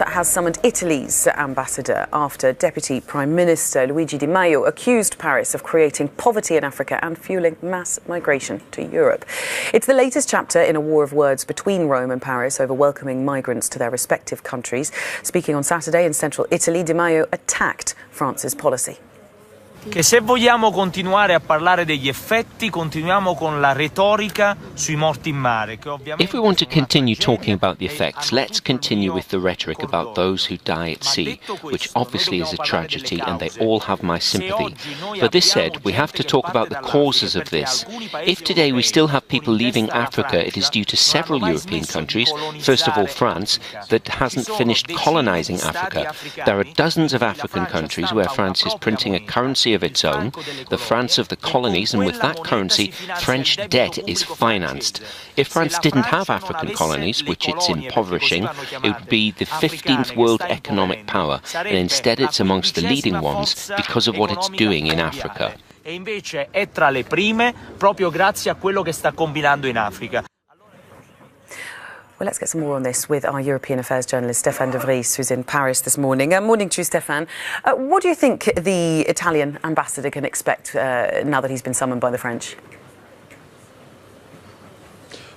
has summoned Italy's ambassador after Deputy Prime Minister Luigi Di Maio accused Paris of creating poverty in Africa and fueling mass migration to Europe. It's the latest chapter in a war of words between Rome and Paris over welcoming migrants to their respective countries. Speaking on Saturday in central Italy, Di Maio attacked France's policy. Che se vogliamo continuare a parlare degli effetti, continuiamo con la retorica sui morti in mare. If we want to continue talking about the effects, let's continue with the rhetoric about those who die at sea, which obviously is a tragedy and they all have my sympathy. But this said, we have to talk about the causes of this. If today we still have people leaving Africa, it is due to several European countries, first of all France, that hasn't finished colonizing Africa. There are dozens of African countries where France is printing a currency of its own, the France of the colonies, and with that currency, French debt is financed. If France didn't have African colonies, which it's impoverishing, it would be the 15th world economic power, and instead it's amongst the leading ones because of what it's doing in Africa. E invece è tra le prime proprio grazie a quello che sta combinando in Africa. Well, let's get some more on this with our European Affairs journalist, Stéphane de Vries, who's in Paris this morning. Morning to you, Stéphane. What do you think the Italian ambassador can expect now that he's been summoned by the French?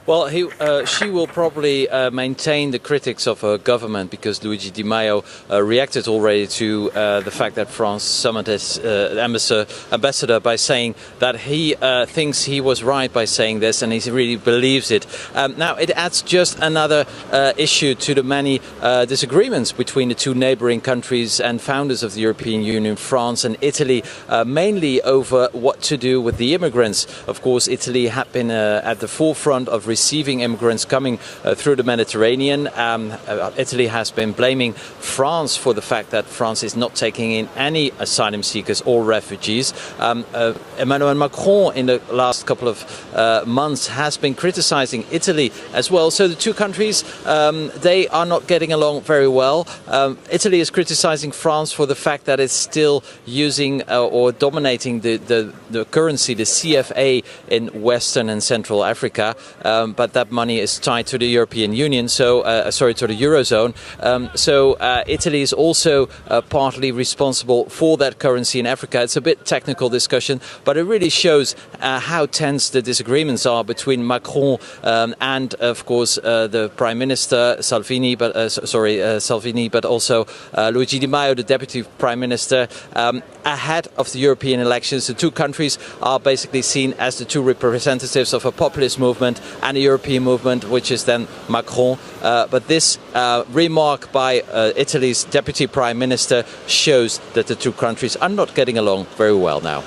Well, she will probably maintain the critics of her government because Luigi Di Maio reacted already to the fact that France summoned his ambassador by saying that he thinks he was right by saying this and he really believes it. Now, it adds just another issue to the many disagreements between the two neighboring countries and founders of the European Union, France and Italy, mainly over what to do with the immigrants. Of course, Italy had been at the forefront of receiving immigrants coming through the Mediterranean. Italy has been blaming France for the fact that France is not taking in any asylum seekers or refugees. Emmanuel Macron in the last couple of months has been criticizing Italy as well. So the two countries, they are not getting along very well. Italy is criticizing France for the fact that it's still using or dominating the currency, the CFA, in Western and Central Africa. But that money is tied to the European Union, so to the Eurozone. So Italy is also partly responsible for that currency in Africa. It's a bit technical discussion, but it really shows how tense the disagreements are between Macron and, of course, the Prime Minister Salvini, but also Luigi Di Maio, the Deputy Prime Minister. Ahead of the European elections, the two countries are basically seen as the two representatives of a populist movement and a European movement, which is then Macron. But this remark by Italy's Deputy Prime Minister shows that the two countries are not getting along very well now.